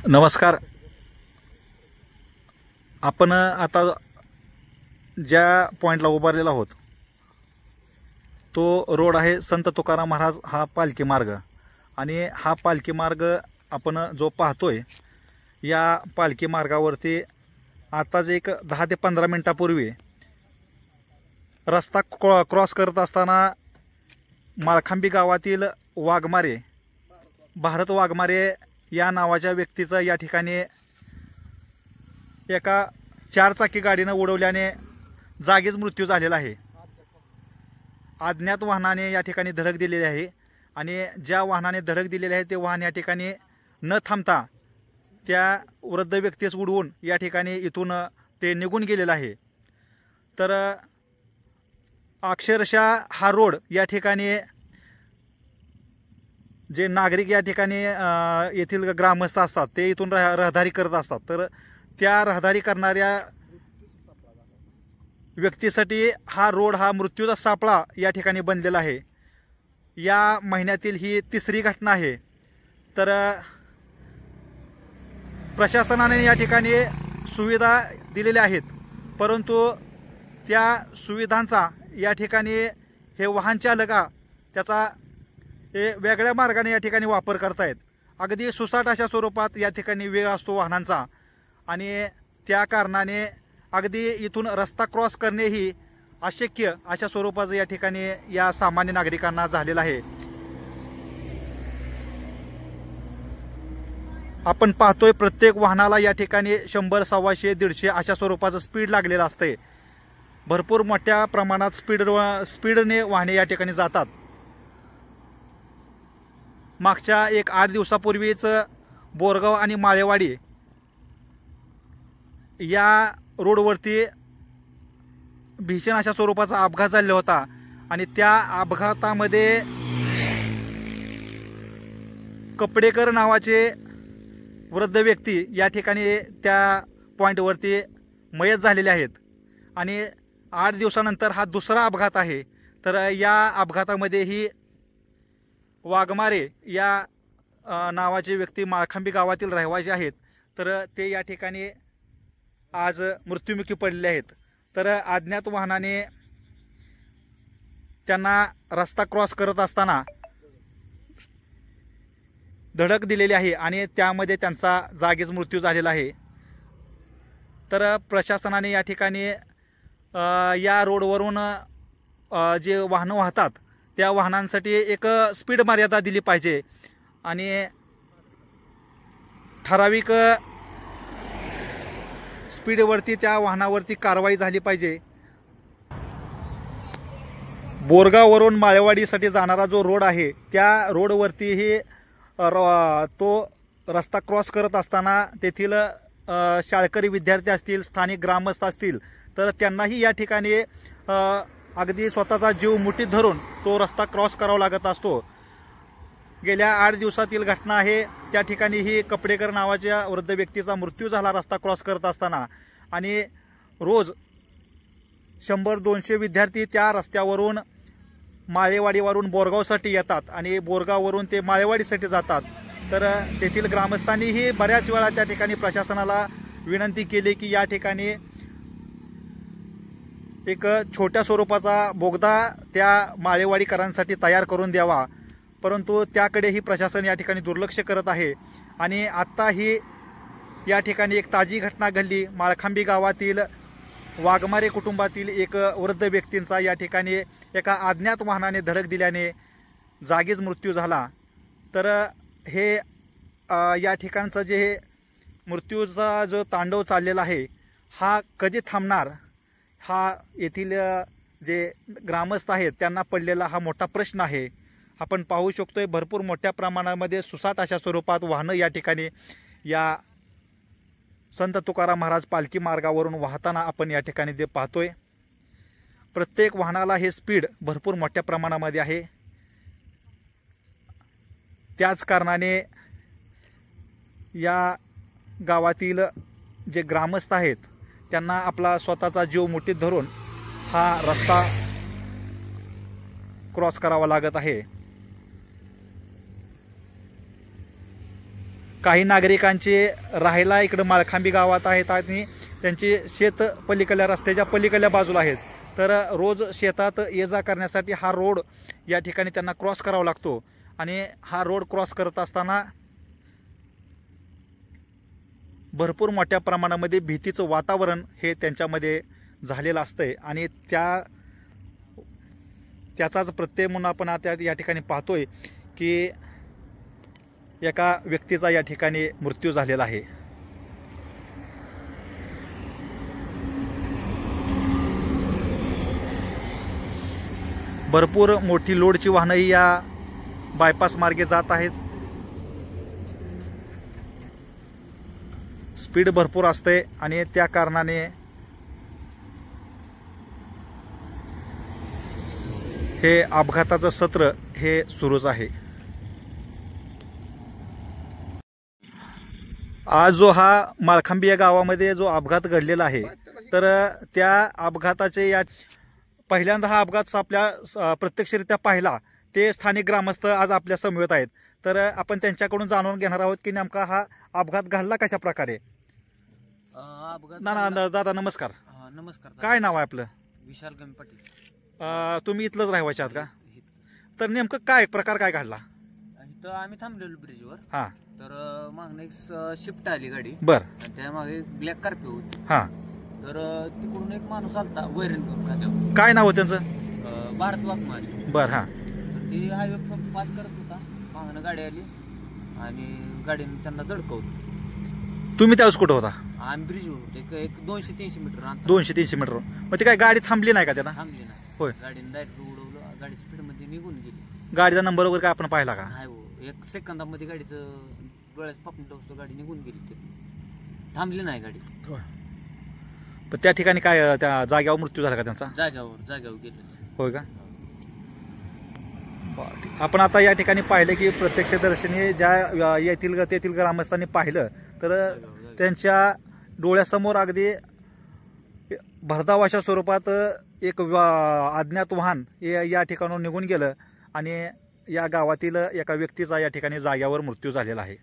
नमस्कार. आपण आता ज्या पॉइंटला उभारलेला आहोत तो रोड आहे संत तुकाराम महाराज हा पालखी मार्ग. आणि हा पालखी मार्ग आपण जो पाहतोय या पालखी मार्गावरती आताच एक 10 ते 15 मिनिटांपूर्वी रस्ता क्रॉस करत असताना माळखांबी गावातील वाघमारे भारत वाघमारे या नावाच्या व्यक्तीचा या ठिकाणी एका 4 चाकी गाडीने उडवल्याने जागीच मृत्यू झालेला आहे. अज्ञात वाहनाने या ठिकाणी धडक दिलेली आहे आणि ज्या वाहनाने धडक दिलेली आहे ते वाहन या ठिकाणी न थांबता त्या वृद्ध व्यक्तीस उडवून या ठिकाणी इथून ते निघून गेलेलं आहे. तर अक्षरशः हा रोड या ठिकाणी जे नागरिक या ठिकाणी येथील ग्रामस्थ असतात ते इथून रहदारी करत असतात. तर त्या रहदारी करणाऱ्या व्यक्तीसाठी हा रोड हा मृत्यूचा सापळा या ठिकाणी बनलेला आहे. या महिन्यातील ही 3री घटना आहे. तर प्रशासनाने या ठिकाणी सुविधा दिलेल्या आहेत, परंतु त्या सुविधांचा या ठिकाणी हे वाहन चालका त्याचा वेगळ्या मार्गाने या ठिकाणी वापर करतायत. अगदी सुसाट अशा स्वरूपात या ठिकाणी वेग असतो वाहनांचा आणि त्या कारणाने अगदी इथून रस्ता क्रॉस करणेही अशक्य अशा स्वरूपाचं या ठिकाणी या सामान्य नागरिकांना झालेलं आहे. आपण पाहतोय प्रत्येक वाहनाला या ठिकाणी 100, 125, 150 अशा स्वरूपाचं स्पीड लागलेलं असते. भरपूर मोठ्या प्रमाणात स्पीडने वाहने या ठिकाणी जातात. मागच्या एक 8 दिवसापूर्वीच बोरगाव आणि माळेवाडी या रोडवरती भीषण अशा स्वरूपाचा अपघात झालेला होता आणि त्या अपघातामध्ये कपडेकर नावाचे वृद्ध व्यक्ती या ठिकाणी त्या पॉइंटवरती मयत झालेले आहेत. आणि 8 दिवसानंतर हा दुसरा अपघात आहे. तर या अपघातामध्येही वाघमारे या नावाचे व्यक्ती माळखांबी गावातील रहिवासी आहेत. तर ते या ठिकाणी आज मृत्युमुखी पडलेले आहेत. तर अज्ञात वाहनाने त्यांना रस्ता क्रॉस करत असताना धडक दिलेली आहे आणि त्यामध्ये त्यांचा जागीच मृत्यू झालेला आहे. तर प्रशासनाने या ठिकाणी या रोडवरून जे वाहनं वाहतात त्या वाहनांसाठी एक स्पीड मर्यादा दिली पाहिजे आणि ठराविक स्पीडवरती त्या वाहनावरती कारवाई झाली पाहिजे. बोरगाववरून माळेवाडीसाठी जाणारा जो रोड आहे त्या रोडवरतीही तो रस्ता क्रॉस करत असताना तेथील शाळकरी विद्यार्थी असतील, स्थानिक ग्रामस्थ असतील, तर त्यांनाही या ठिकाणी अगदी स्वतःचा जीव मुठीत धरून तो रस्ता क्रॉस करावा लागत असतो. गेल्या 8 दिवसातील घटना आहे. त्या ठिकाणी ही कपडेकर नावाच्या वृद्ध व्यक्तीचा मृत्यू झाला रस्ता क्रॉस करत असताना. आणि रोज 100-200 विद्यार्थी त्या रस्त्यावरून माळेवाडीवरून बोरगावसाठी येतात आणि बोरगाववरून ते माळेवाडीसाठी जातात. तर तेथील ग्रामस्थांनीही बऱ्याच वेळा त्या ठिकाणी प्रशासनाला विनंती केली की या ठिकाणी एक छोट्या स्वरूपाचा बोगदा त्या माळेवाडीकरांसाठी तयार करून द्यावा, परंतु त्याकडेही प्रशासन या ठिकाणी दुर्लक्ष करत आहे. आणि आत्ता ही या ठिकाणी एक ताजी घटना घडली. माळखांबी गावातील वाघमारे कुटुंबातील एक वृद्ध व्यक्तींचा या ठिकाणी एका अज्ञात वाहनाने धडक दिल्याने जागीच मृत्यू झाला. तर हे या ठिकाणचं जे मृत्यूचा जो तांडव चाललेला आहे हा कधी थांबणार, हा येथील जे ग्रामस्थ आहेत त्यांना पडलेला हा मोठा प्रश्न आहे. आपण पाहू शकतोय भरपूर मोठ्या प्रमाणामध्ये सुसाट अशा स्वरूपात वाहनं या ठिकाणी या संत तुकाराम महाराज पालखी मार्गावरून वाहताना आपण या ठिकाणी ते पाहतोय. प्रत्येक वाहनाला हे स्पीड भरपूर मोठ्या प्रमाणामध्ये आहे. त्याच कारणाने या गावातील जे ग्रामस्थ आहेत त्यांना आपला स्वतःचा जीव मुठीत धरून हा रस्ता क्रॉस करावा लागत आहे. काही नागरिकांचे राहायला इकडं माळखांबी गावात आहेत आणि त्यांची शेत पलीकडल्या रस्त्याच्या पलीकडल्या बाजूला आहेत. तर रोज शेतात ये जा करण्यासाठी हा रोड या ठिकाणी त्यांना क्रॉस करावा लागतो आणि हा रोड क्रॉस करत असताना भरपूर मोठ्या प्रमाणामध्ये भीतीचं वातावरण हे त्यांच्यामध्ये झालेलं असतंय आणि त्याचाच प्रत्यय म्हणून आपण आता या ठिकाणी पाहतोय की एका व्यक्तीचा या ठिकाणी मृत्यू झालेला आहे. भरपूर मोठी लोडची वाहनंही या बायपास मार्गे जात आहेत. स्पीड भरपूर असते आणि त्या कारणाने हे अपघाताचं सत्र हे सुरूच आहे. आज जो हा माळखांबी या गावामध्ये जो अपघात घडलेला आहे तर त्या अपघाताचे पहिल्यांदा हा अपघात आपल्या प्रत्यक्षरित्या पाहिला ते स्थानिक ग्रामस्थ आज आपल्या समवेत आहेत. तर आपण त्यांच्याकडून जाणून घेणार आहोत की नेमका हा अपघात घडला कशा प्रकारे. दादा नमस्कार. नमस्कार. काय नाव आहे आपलं? विशाल गमी पाटील. तुम्ही इथलंच राहायचे आहात का? तर नेमकं काय प्रकार काय घडला? इथं आम्ही थांबलेलो ब्रिजवर. हा. तर मागणे एक शिफ्ट आली गाडी. बर. त्यामागे ब्लॅक कार्पे होती. हा. तर तिकडून एक माणूस आलता वैरण घेऊन खात्यावर. काय नाव होतं त्यांचं? भारत वाघमारे. बर. हा. तर ती हायवे पास करत होता, मागणं गाडी आली आणि गाडीने त्यांना धडकवलं. तुम्ही त्यावेळेस कुठं होता? आम्ही ब्रिजवर होतो, एक 200-300 मीटर अंतर. 200-300 मीटर. मग ती काय गाडी थांबली नाही का त्यांना? थांबली नाही. होय. गाडीने डायरेक्ट उडवलं, गाडी स्पीडमध्ये निघून गेली. गाडीचा नंबर वगैरे काय आपण पाहिला का? नाही हो, 1 सेकंदामध्ये गाडीचं डोळ्याचं पापणी टोचतो, गाडी निघून गेली. थांबली नाही गाडी. पण त्या ठिकाणी काय त्या जाग्यावर मृत्यू झाला का त्यांचा? जाग्यावर गेले. होय का? आपण आता या ठिकाणी पाहिलं की प्रत्यक्षदर्शनी ज्या तेथील ग्रामस्थांनी पाहिलं तर त्यांच्या डोळ्यासमोर अगदी भरधाव अशा स्वरूपात एक अज्ञात वाहन या ठिकाणाहून निघून गेलं आणि या गावातील एका व्यक्तीचा या ठिकाणी जाग्यावर मृत्यू झालेला आहे.